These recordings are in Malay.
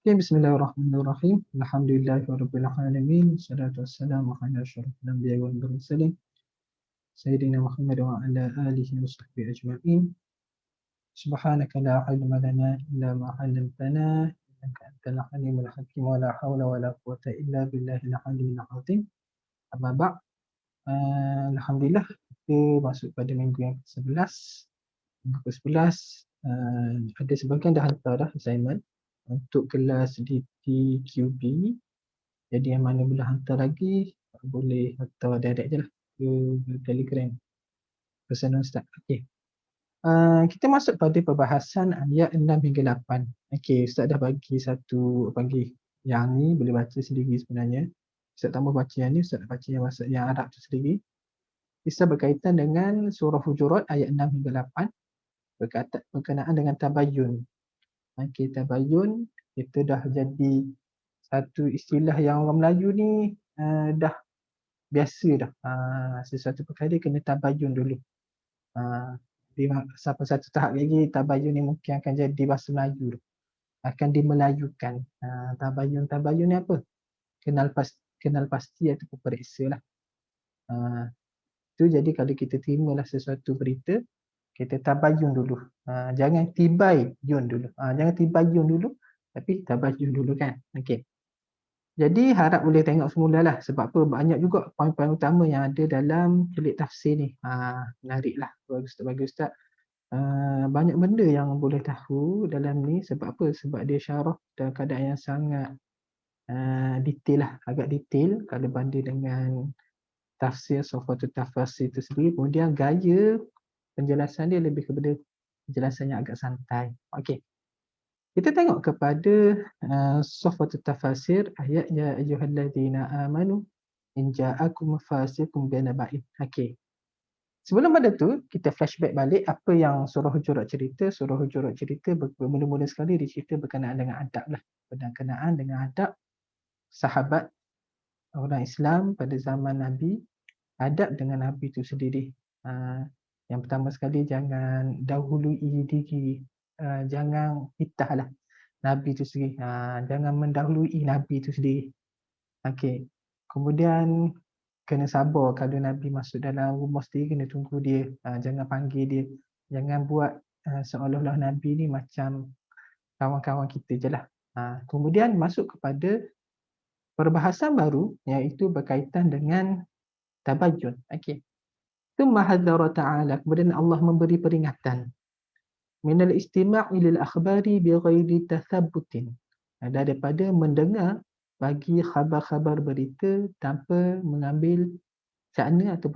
Okay, bismillahirrahmanirrahim. Alhamdulillahirabbil alamin. Wassalatu wassalamu ala asyrafil anbiya'i wal mursalin. Sayyidina Muhammad wa ala alihi wa sahbihi ajma'in. Subhanaka la ilma lana illa ma 'allamtana innaka antal alimul hakim wa la haula wa la quwwata illa billahil aliyyil azim. Amma ba'd. Alhamdulillah kita masuk pada minggu yang ke-11. Minggu ke-11 ada sebahagian dah hantar dah assignment untuk kelas DTQB. Jadi yang mana boleh hantar lagi, boleh hantar direct je lah ke Telegram pesanan Ustaz. Okey. Kita masuk pada perbahasan ayat 6 hingga 8. Okey, Ustaz dah bagi satu panggil yang ni boleh baca sendiri sebenarnya. Ustaz tak mau baca yang ni, Ustaz baca yang bahasa yang Arab tu sendiri. Kisah berkaitan dengan surah Hujurat ayat 6 hingga 8 berkenaan dengan tabayyun. Okey, tabayyun itu dah jadi satu istilah yang orang Melayu ni dah biasa dah. Sesuatu perkara kena tabayyun dulu. Sampai satu tahap lagi tabayyun ni mungkin akan jadi bahasa Melayu tu. Akan dimelayukan. Tabayyun ni apa? Kenal pasti ataupun periksa lah. Itu jadi kalau kita terimalah sesuatu berita, kita tabayyun dulu. Jangan tibayyun dulu. Jangan tibayyun dulu, tapi tabayyun dulu kan. Okey. Jadi harap boleh tengok semula lah sebab apa banyak juga poin-poin utama yang ada dalam celik tafsir ni. Menarik lah bagi Ustaz. Banyak benda yang boleh tahu dalam ni sebab apa? Sebab dia syarah dalam keadaan yang sangat detail lah, agak detail kalau banding dengan tafsir Safwatul Tafasir itu sendiri. Kemudian gaya penjelasan dia lebih kepada penjelasan yang agak santai. Okey. Kita tengok kepada Safwatul Tafasir ayat ya ayyuhallazina amanu in ja'akum fasiqun binaba'in. Okey. Sebelum pada tu kita flashback balik apa yang surah Hujurat cerita. Surah Hujurat cerita bermula-mula sekali dia cerita berkenaan dengan adab lah. Berkenaan dengan adab sahabat orang Islam pada zaman Nabi, adab dengan Nabi itu sendiri. Yang pertama sekali jangan dahului diri, jangan fitnah lah Nabi itu sendiri. Jangan mendahului Nabi itu sendiri. Okey. Kemudian kena sabar kalau Nabi masuk dalam rumah sendiri, kena tunggu dia. Jangan panggil dia. Jangan buat seolah-olah Nabi ni macam kawan-kawan kita je lah. Kemudian masuk kepada perbahasan baru iaitu berkaitan dengan tabayyun. Okey. Tsumma hadzara ta'ala, kemudian Allah memberi peringatan. Minal istima'i lil akhbari bighairi tathabbutin. Daripada mendengar bagi khabar-khabar berita tanpa mengambil makna atau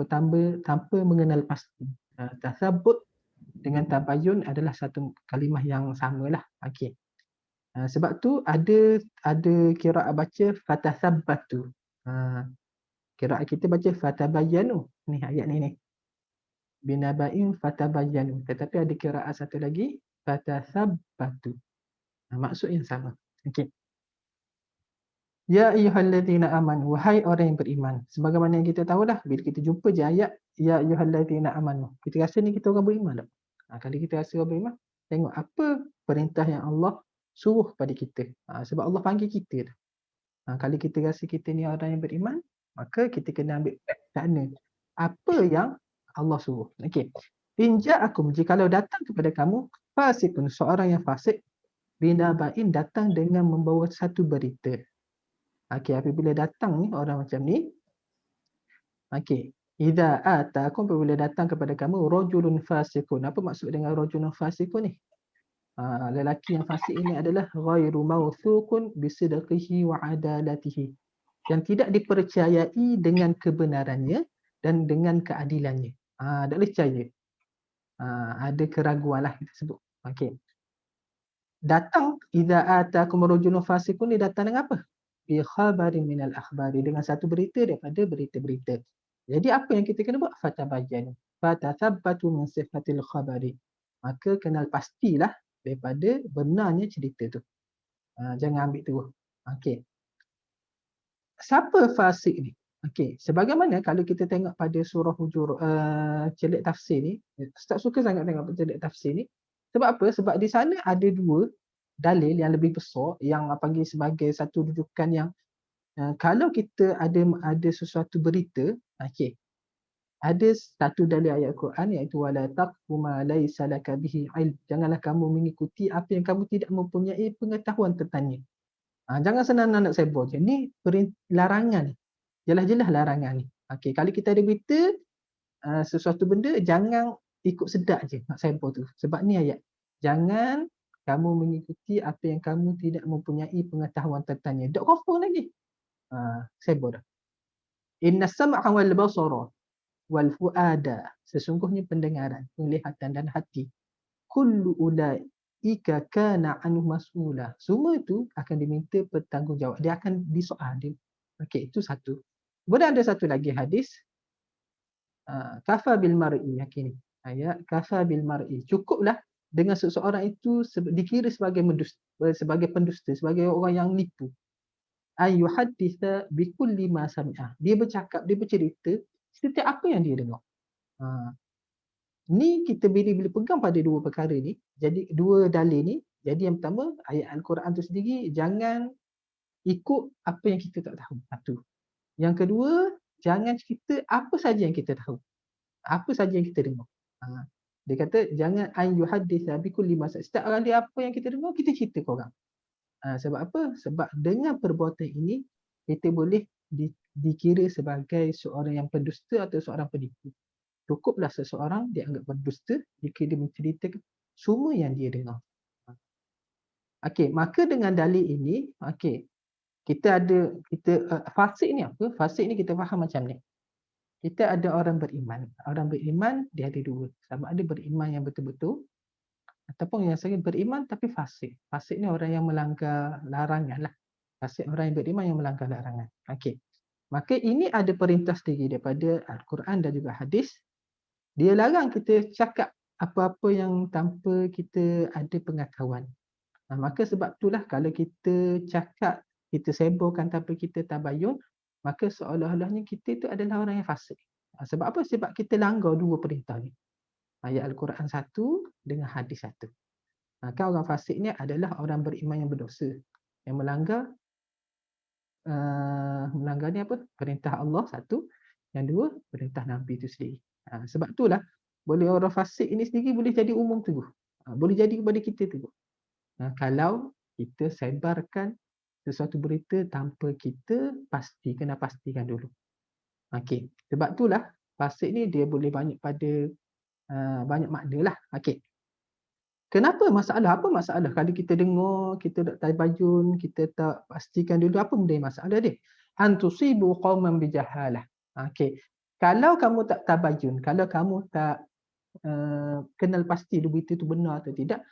tanpa mengenal pasti. Tathabbut dengan tabayyun adalah satu kalimah yang samalah. Okey. Sebab tu ada qiraat baca fatathabbatu. Qiraat kita baca fatabayyanu. Ni ayat ni. Binaba'in fatabayyanu. Tetapi ada qiraat satu lagi fatathabbatu. Maksud yang sama. Okey. Ya ayyuhallazina amanu, wahai orang yang beriman. Sebagaimana yang kita tahu dah, bila kita jumpa je ayat ya ayyuhallazina amanu, kita rasa ni kita orang beriman tak? Kalau kita rasa orang beriman, tengok apa perintah yang Allah suruh pada kita. Sebab Allah panggil kita dah. Kalau kita rasa kita ni orang yang beriman, maka kita kena ambil makna apa yang Allah suruh. Okey. In ja'akum, jikalau datang kepada kamu fasikun, seorang yang fasik, binaba'in, datang dengan membawa satu berita. Okey, apabila datang ni orang macam ni, okey, idza ataakum, apabila datang kepada kamu rajulun fasiqun. Apa maksud dengan rajulun fasiqun ni? Lelaki yang fasik ini adalah ghairu mawthuqun bisidqihi wa adalatihi. Yang tidak dipercayai dengan kebenarannya dan dengan keadilannya. Tak boleh percaya. Ada keraguan lah kita sebut. Okey. Datang idza ataakum rajulun fasiqun, dia datang dengan apa? Bi khabarin minal akhbari, dengan satu berita daripada berita-berita. Jadi apa yang kita kena buat? Fatabayyanu. Fatathabbatu min sifatil khabari. Maka kenal pastilah daripada benarnya cerita tu. Jangan ambil terus. Okey. Siapa fasik ni? Okey, sebagaimana kalau kita tengok pada surah Hujur, celik tafsir ni, Ustaz suka sangat tengok celik tafsir ni. Sebab apa? Sebab di sana ada dua dalil yang lebih besar yang panggil sebagai satu rujukan yang kalau kita ada sesuatu berita, okey. Ada satu dalil ayat Quran iaitu wala taqfu ma laysa laka bihi ilm. Janganlah kamu mengikuti apa yang kamu tidak mempunyai pengetahuan tentangnya. Jangan senang nak sibuk je. Ni larangan ni. Jelas-jelas larangan ni. Okey, kalau kita ada berita sesuatu benda jangan ikut sedak je nak sibuk tu. Sebab ni ayat. Jangan kamu mengikuti apa yang kamu tidak mempunyai pengetahuan tentangnya. Dok confirm lagi. Sibuk dah. Inna sam'a wal basara wal fuada, sesungguhnya pendengaran, penglihatan dan hati, kullu ulaika kana anhu mas'ula, semua itu akan diminta bertanggungjawab, dia akan disoal. Okey, itu satu. Kemudian ada satu lagi hadis, kafa bil mar'i, ni ayat kafa bil mar'i, cukuplah dengan seseorang itu dikira sebagai sebagai pendusta, sebagai orang yang nipu, ay yuhadditha bi kulli ma sami'ah, dia bercakap, dia bercerita setiap apa yang dia dengar. Ni kita bila pegang pada dua perkara ni, jadi dua dalil ni, jadi yang pertama ayat Al-Quran tu sendiri jangan ikut apa yang kita tak tahu. Satu. Yang kedua, jangan cerita apa saja yang kita tahu. Apa saja yang kita dengar. Dia kata jangan an yuhadditha bi kulli ma sami'ah. Setiap kali apa yang kita dengar kita cerita ke orang. Sebab apa? Sebab dengan perbuatan ini kita boleh dikira sebagai seorang yang pendusta atau seorang penipu. Cukuplah seseorang dianggap berdusta jika dia menceritakan semua yang dia dengar. Okey, maka dengan dalil ini, okey, fasik ni apa? Fasik ni kita faham macam ni. Kita ada orang beriman. Orang beriman dia ada dua. Sama ada beriman yang betul-betul ataupun yang sering beriman tapi fasik. Fasik ni orang yang melanggar larangan lah. Fasik orang yang beriman yang melanggar larangan. Okey. Maka ini ada perintah sendiri daripada Al-Quran dan juga hadis. Dia larang kita cakap apa-apa yang tanpa kita ada pengetahuan. Maka sebab itulah kalau kita cakap, kita seborkan tanpa kita tabayun, maka seolah-olahnya kita itu adalah orang yang fasik. Sebab apa? Sebab kita langgar dua perintah ni. Ayat Al-Quran satu dengan hadis satu. Kan orang fasik ni adalah orang beriman yang berdosa. Yang melanggar ni apa? Perintah Allah satu. Yang dua, perintah Nabi itu sendiri. Sebab itulah boleh orang fasik ini sendiri boleh jadi umum teguh. Boleh jadi kepada kita teguh. Kalau kita sebarkan sesuatu berita tanpa kita kena pastikan dulu. Okey. Sebab itulah fasik ni dia boleh banyak pada banyak makna lah. Okey. Kenapa masalah? Apa masalah kalau kita dengar, kita tak tabayun, kita tak pastikan dulu apa benda yang masalah dia? Antusibu qauman bijahalah. Okey. Kalau kamu tak tabayun, kalau kamu tak kenal pasti berita itu benar atau tidak,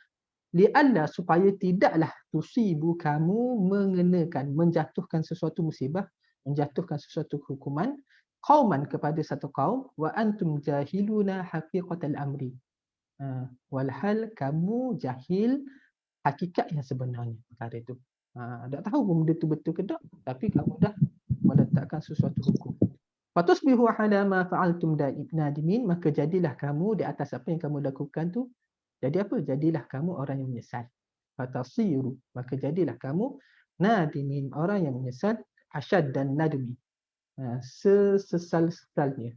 li'alla supaya tidaklah tusibu kamu mengenakan, menjatuhkan sesuatu musibah, menjatuhkan sesuatu hukuman, qauman kepada satu kaum, wa antum jahiluna haqiqatal amri. Walhal kamu jahil hakikat yang sebenarnya perkara itu. Tak tahu pun benda itu betul ke tak, tapi kamu dah meletakkan sesuatu hukum. Fatusbihu ala ma fa'altum nadimin, maka jadilah kamu di atas apa yang kamu lakukan tu. Jadi apa? Jadilah kamu orang yang menyesal. Fatasiru, maka jadilah kamu nadimin, orang yang menyesal, asyad dan nadmi. Sesal-sesalnya.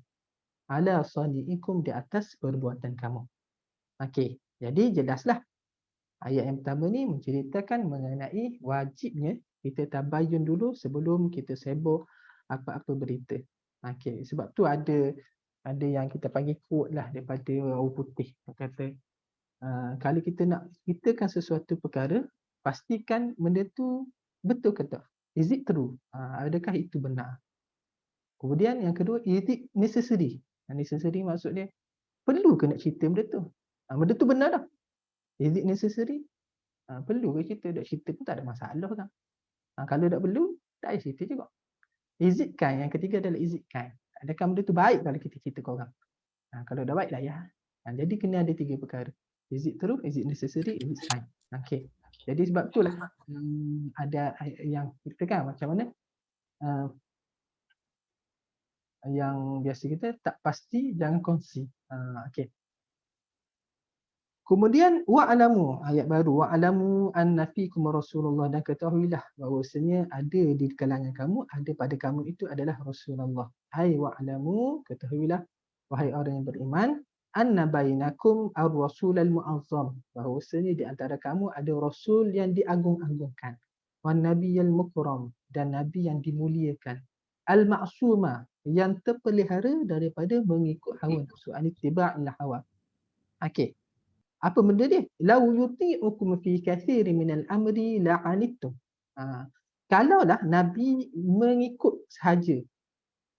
Ala sani'ikum, di atas perbuatan kamu. Okey, jadi jelaslah ayat yang pertama ni menceritakan mengenai wajibnya kita tabayun dulu sebelum kita sebut apa-apa berita. Okey, sebab tu ada yang kita panggil quote lah daripada orang putih. Dia kata, kalau kita nak ceritakan sesuatu perkara, pastikan benda tu betul ke tak? Is it true? Adakah itu benar? Kemudian yang kedua, is it necessary? Necessary maksud dia, perlu ke nak cerita benda tu? Benda tu benar tak? Is it necessary? Perlu ke cerita? Tak cerita pun tak ada masalah kan? Kalau tak perlu, tak payah cerita juga. Is it kind? Yang ketiga adalah is it kind? Adakah benda tu baik kalau kita cerita ke orang? Kalau dah baik dah ya. Jadi kena ada tiga perkara. Is it true? Is it necessary? Is it kind? Okay. Jadi sebab itulah ada yang kita kan macam mana yang biasa kita tak pasti jangan kongsi. Okay. Kemudian wa'lamu, ayat baru, wa'lamu anna fikum Rasulullah, dan ketahuilah bahawasanya ada di kalangan kamu, ada pada kamu itu adalah Rasulullah. Hai wa'lamu, ketahuilah wahai orang yang beriman, anna bainakum ar-rasul al-mu'azzam, bahawasanya di antara kamu ada rasul yang diagung-agungkan, wan nabiyyal mukram, dan nabi yang dimuliakan, al-ma'suma, yang terpelihara daripada mengikut hawa nafsu, an-ittiba'il hawa. Okey. Apa benda dia? Lau yuti'ukum fi katsirin minal amri la'anittum. Kalaulah Nabi mengikut sahaja,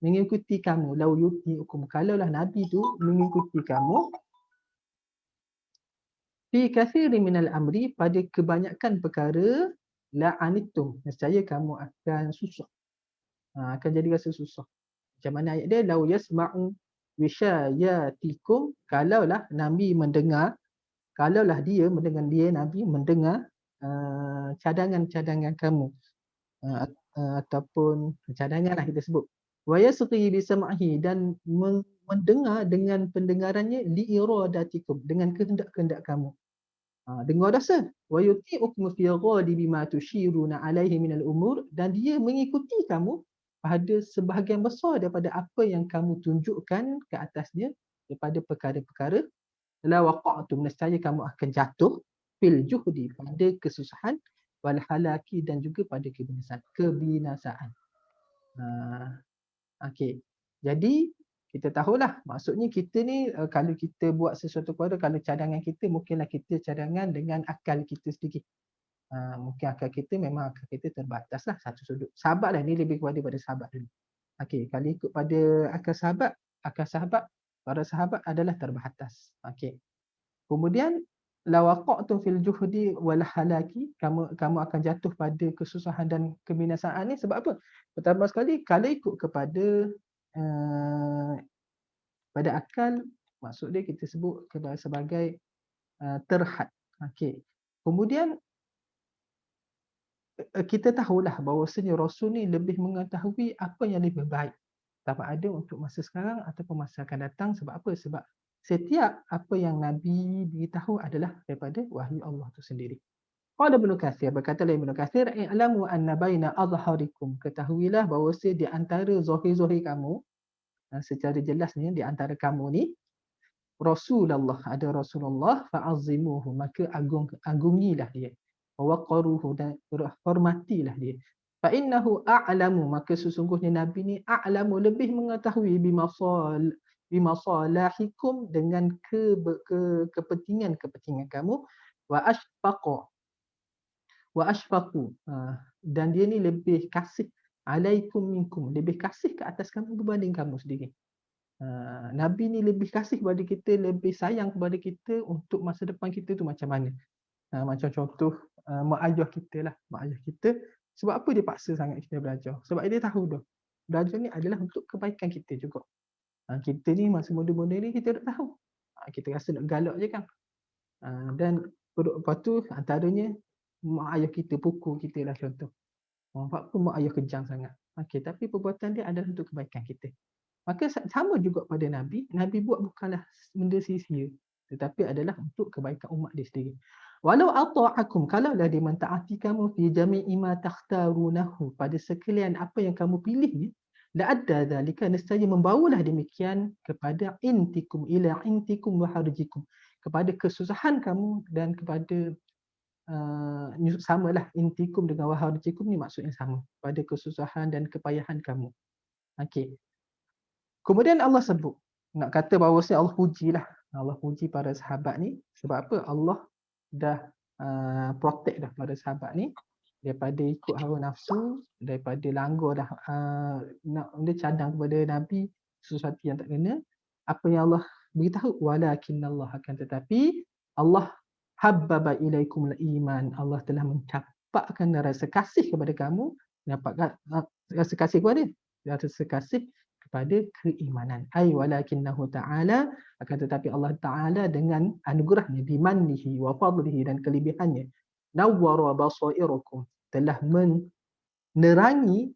mengikuti kamu, lau yuti'ukum, kalaulah Nabi tu mengikuti kamu fi katsirin minal amri, pada kebanyakan perkara, la'anittum, nescaya kamu akan susah. Akan jadi rasa susah. Macam mana ayat dia? Lau yasma'u wisyayatikum, kalaulah Nabi mendengar, kalaulah dia mendengar, dia Nabi mendengar cadangan-cadangan kamu, ataupun cadangan lah kita sebut, wa yasqi bi sam'ihi, dan mendengar dengan pendengarannya, li iradatikum, dengan kehendak-kehendak kamu. Dengar rasa, wa yuti'ukum fi ghalibi ma tushiruna alaihi minal umur, dan dia mengikuti kamu pada sebahagian besar daripada apa yang kamu tunjukkan ke atasnya daripada perkara-perkara, la waqa'tum, nescaya kamu akan jatuh, fil juhdi, pada kesusahan, wal halaki, dan juga pada kebinasaan. Okey. Jadi kita tahulah, maksudnya kita ni kalau kita buat sesuatu perkara, kalau cadangan kita mungkinlah kita cadangan dengan akal kita sendiri. Mungkin akal kita memang akal kita terbatas lah satu sudut. Sahabat lah ni lebih kepada sahabat dulu. Okey, kalau ikut pada akal sahabat, para sahabat adalah terbatas. Okey. Kemudian la waqa'tum fil juhdi wal halaki, kamu akan jatuh pada kesusahan dan kebinasaan ni sebab apa? Pertama sekali, kalau ikut kepada pada akal, maksud dia kita sebut sebagai terhad. Okey. Kemudian kita tahulah bahawasanya Rasul ni lebih mengetahui apa yang lebih baik, sama ada untuk masa sekarang ataupun masa akan datang. Sebab apa? Sebab setiap apa yang Nabi beritahu adalah daripada wahyu Allah itu sendiri. Qala Ibnu Katsir, berkata Ibnu Katsir, i'lamu anna baina azharikum, ketahuilah bahawa di antara zahir-zahir kamu, secara jelasnya di antara kamu ni, Rasulullah, ada Rasulullah, fa'azzimuhu, maka agungilah dia, wa waqaruhu, dan hormatilah dia. Fa innahu a'lamu, maka sesungguhnya Nabi ni a'lamu, lebih mengetahui bimasalahikum, dengan kepentingan kamu, wa ashfaqu, dan dia ni lebih kasih, alaikum minkum, lebih kasih ke atas kamu berbanding kamu sendiri. Nabi ni lebih kasih kepada kita, lebih sayang kepada kita untuk masa depan kita tu macam mana. Macam contoh mak ayah kita lah, mak ayah kita, sebab apa dia paksa sangat kita belajar? Sebab dia tahu dah, belajar ni adalah untuk kebaikan kita juga. Kita ni masa muda-muda ni kita tak tahu. Kita rasa nak galak je kan. Dan lepas tu antaranya mak ayah kita pukul kita lah contoh. Apa mak ayah kejam sangat. Tapi perbuatan dia adalah untuk kebaikan kita. Maka sama juga pada Nabi, Nabi buat bukanlah benda sia-sia, tetapi adalah untuk kebaikan umat dia sendiri. Walau ata'akum, kalaulah dia mentaati kamu, fi jami'i ma takhtarunahu, pada sekalian apa yang kamu pilih ni, la adda dzalika, nescaya membawalah demikian kepada intikum, ila intikum wa harjikum, kepada kesusahan kamu dan kepada samalah, intikum dengan wa harjikum ni maksudnya sama, pada kesusahan dan kepayahan kamu. Okey. Kemudian Allah sebut, nak kata bahawasanya Allah pujilah, Allah puji para sahabat ni, sebab apa? Allah dah protect dah para sahabat ni daripada ikut hawa nafsu, daripada langgar dah, nak dia cadang kepada Nabi sesuatu yang tak kena. Apa yang Allah beritahu, walakinallah, akan tetapi Allah habbaba ilaikumul iman, Allah telah mencampakkan rasa kasih kepada kamu, rasa kasih kepada, rasa kasih kepada keimanan. Ai walakinnahu ta'ala, akan tetapi Allah Ta'ala dengan anugerahnya, bimannihi wa fadlihi, dan kelebihannya, nawwara basairakum, telah menerangi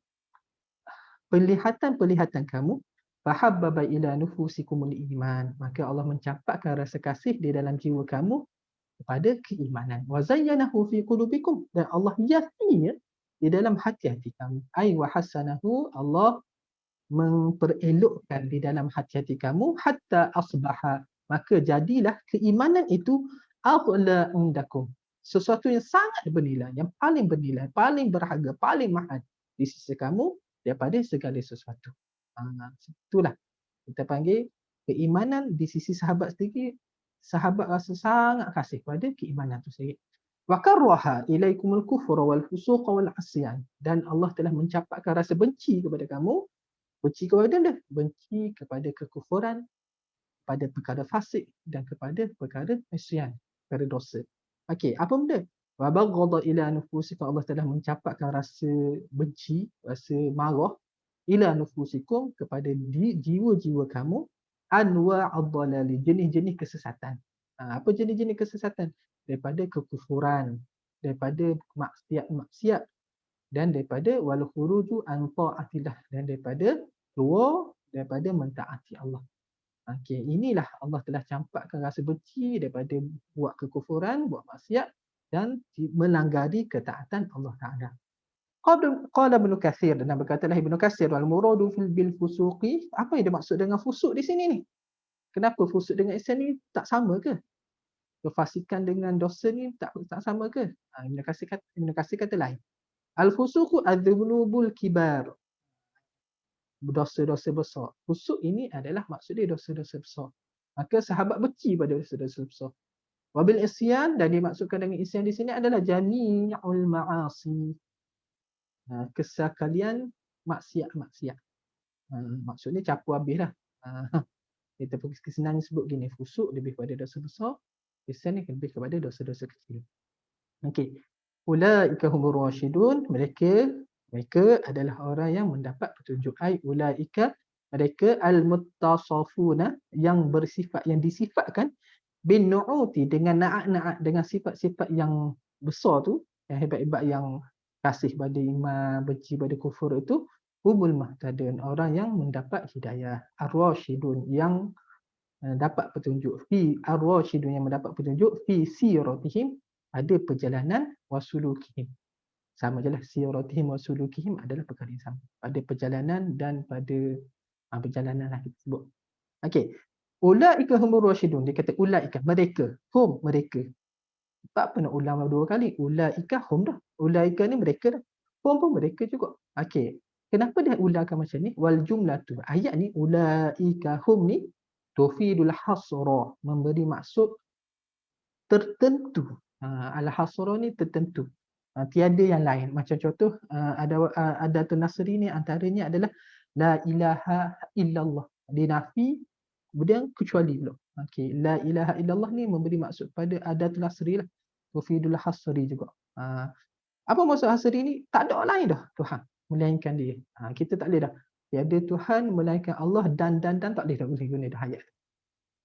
penglihatan-penglihatan kamu, fahabbaba ila nufusikumul iman, maka Allah mencampakkan rasa kasih di dalam jiwa kamu, kepada keimanan. Wa zayyanahu fi qulubikum, dan Allah hiasinya di dalam hati-hati kamu. Ai wa hasanahu, Allah memperelokkan di dalam hati-hati kamu, hatta asbaha, maka jadilah keimanan itu aghla indakum, sesuatu yang sangat bernilai, yang paling bernilai, paling berharga, paling mahal di sisi kamu daripada segala sesuatu. Itulah kita panggil keimanan di sisi sahabat sendiri. Sahabat rasa sangat kasih pada keimanan itu sendiri. Wa karraha ilaikumul kufra wal fusuq wal asyan, dan Allah telah mencampakkan rasa benci kepada kamu. Benci kepada dia, benci kepada kekufuran, pada perkara fasik dan kepada perkara isyan, perkara dosa. Okey, apa benda? Wa baghadha ila nufusikum, Allah telah mencampakkan rasa benci, rasa marah ila nufusikum, kepada jiwa-jiwa kamu, anwa'ad dhalali, jenis-jenis kesesatan. Apa jenis-jenis kesesatan? Daripada kekufuran, daripada maksiat-maksiat, dan daripada wal khuruju an ta'atillah, dan daripada keluar daripada mentaati Allah. Okey, inilah Allah telah campakkan rasa benci daripada buat kekufuran, buat maksiat dan melanggari ketaatan Allah Taala. Qala Ibnu Katsir, dan berkatalah Ibnu Katsir, wal muradu bil fusuqi, apa yang dimaksud dengan fusuk di sini ni? Kenapa fusuk dengan ihsan ni tak sama ke? Kefasikan dengan dosa ni tak sama ke? Ibnu Katsir kata lain. Al fusuqu adzunubul kibar, dosa-dosa besar. Fusuk ini adalah maksudnya dosa-dosa besar. Maka sahabat benci pada dosa-dosa besar. Wabil isyan, dan dimaksudkan dengan isyan di sini adalah jami'ul ma'asi, kesekalian maksiat-maksiat. Maksudnya campur habis lah. Kita kesenangan sebut gini, fusuk lebih kepada dosa besar, isyan ni lebih kepada dosa-dosa kecil. Okey. Ulaika humur rasyidun, mereka adalah orang yang mendapat petunjuk. Ai ulaika, mereka al-muttasafuna, yang bersifat, yang disifatkan bin nu'uti, dengan na'at-na'at, dengan sifat-sifat yang besar tu, yang hebat-hebat, yang kasih pada iman, benci pada kufur itu, humul muhtadun, orang yang mendapat hidayah. Ar-rasyidun, yang dapat petunjuk. Ar-rasyidun, yang mendapat petunjuk fi siratihim, ada perjalanan, wasulukihim. Sama je lah, siratihim wa sulukihim adalah perkara yang sama. Pada perjalanan dan pada perjalanan lah kita sebut. Okey. Ulaika humur rasyidun. Dia kata ulaika, mereka. Hum, mereka. Tak apa nak ulang dua kali. Ulaika hum dah. Ulaika ni mereka dah. Hum pun mereka juga. Okey. Kenapa dia ulangkan macam ni? Wal jumlah tu. Ayat ni, ulaika hum ni, tufidul hasra, memberi maksud tertentu. Al-hasra ni tertentu. Tiada yang lain. Macam contoh, ada tu nasri ni antaranya adalah la ilaha illallah. Dinafi, kemudian kecuali pula. Okey, la ilaha illallah ni memberi maksud pada adatul nasri lah. Tufidul hasri juga. Apa maksud hasri ni? Tak ada orang lain dah Tuhan melainkan dia. Kita tak boleh dah. Tiada Tuhan melainkan Allah, dan tak boleh dah guna dah ayat.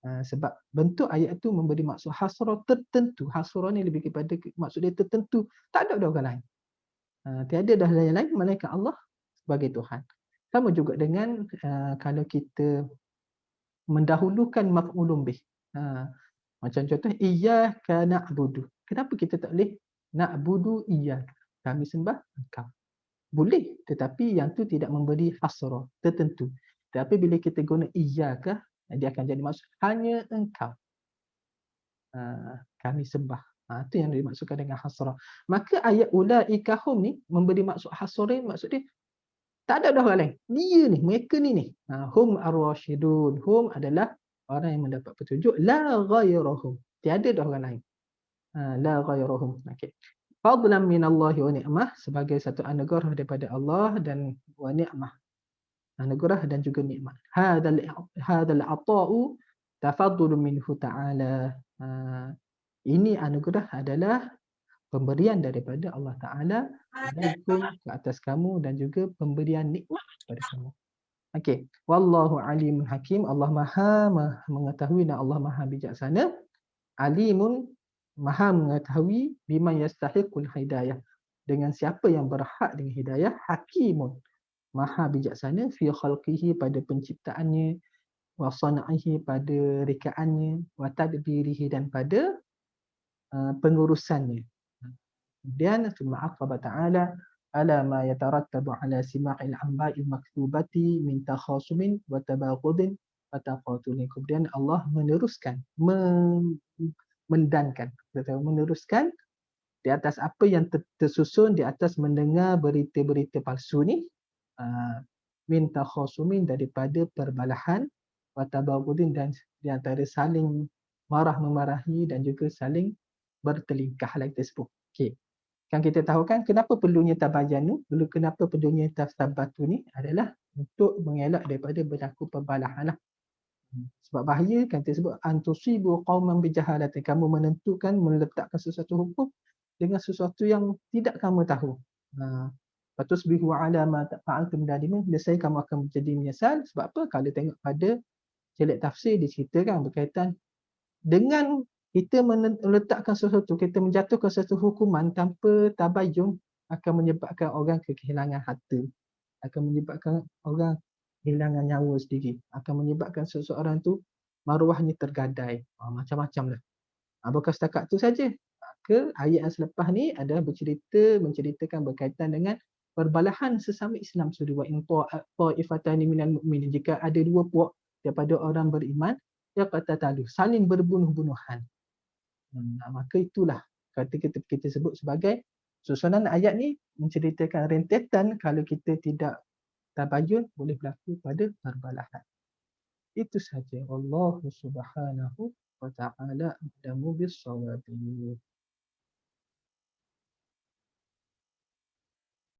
Sebab bentuk ayat itu memberi maksud hasrah tertentu. Hasrah ni lebih kepada maksud dia tertentu. Tak ada orang lain. Tiada dah yang lain melainkan Allah sebagai Tuhan. Sama juga dengan kalau kita mendahulukan maf'ulun bih. Macam contoh, iyyaka na'budu. Kenapa kita tak boleh na'budu iyyaka? Kami sembah engkau. Boleh, tetapi yang tu tidak memberi hasrah tertentu. Tapi bila kita guna iyyaka, dia akan jadi maksud hanya engkau kami sembah. Itu yang dimaksudkan dengan hasrah. Maka ayat ulaika hum ni memberi maksud hasrah, maksud dia tak ada dah orang lain. Dia ni, mereka ni. Hum ar-rasyidun. Hum adalah orang yang mendapat petunjuk. La ghairahum. Tiada dah orang lain. La ghairahum. Okey. Fadlan minallahi wa ni'mah, sebagai satu anugerah daripada Allah dan wa ni'mah, anugerah dan juga nikmat. Hadzal ata'u tafaddul minhu ta'ala. Ini anugerah adalah pemberian daripada Allah Ta'ala alaikum, ke atas kamu, dan juga pemberian nikmat kepada kamu. Okey. Wallahu alimun hakim. Allah Maha mengetahui dan Allah Maha bijaksana. Alimun, Maha mengetahui, biman yastahiqul hidayah, dengan siapa yang berhak dengan hidayah. Hakimun, Maha bijaksana, fi khalqihi, pada penciptaannya, wa sana'ihi, pada rekaannya, wa tadbirihi, dan pada pengurusannya. Kemudian thumma aqaba ta'ala ala ma yatarattabu ala sima'il amba'il maktubati min takhasumin wa tabaghudin wa taqatulin. Kemudian Allah meneruskan, mendankan, meneruskan di atas apa yang tersusun di atas mendengar berita-berita palsu ni, min takhasumin, daripada perbalahan, wa tabaghudin, dan di antara saling marah-memarahi dan juga saling bertelingkah lah kita sebut. Okey. Kan kita tahu kan kenapa perlunya tabayanu, kenapa perlunya tasabatu ni adalah untuk mengelak daripada berlaku perbalahan lah. Sebab bahaya kan kita sebut antusibu qauman bijahalatin, kamu menentukan, meletakkan sesuatu hukum dengan sesuatu yang tidak kamu tahu. Fatusbihu ala ma fa'altum nadimin, biasanya kamu akan menjadi menyesal. Sebab apa? Kalau tengok pada celik tafsir diceritakan berkaitan dengan kita meletakkan sesuatu, kita menjatuhkan sesuatu hukuman tanpa tabayun akan menyebabkan orang kehilangan harta, akan menyebabkan orang kehilangan nyawa sendiri, akan menyebabkan seseorang tu maruahnya tergadai, macam-macam lah. Bukan setakat tu saja. Ke ayat yang selepas ni adalah menceritakan berkaitan dengan perbalahan sesama Islam sendiri. Wa in ta'ifatani minal mu'minin, jika ada dua puak daripada orang beriman, yaqtatalu, saling berbunuh-bunuhan. Maka itulah kata kita sebut sebagai susunan ayat ni menceritakan rentetan kalau kita tidak tabayun boleh berlaku pada perbalahan. Itu saja. Allah Subhanahu wa ta'ala a'lamu bis-shawab.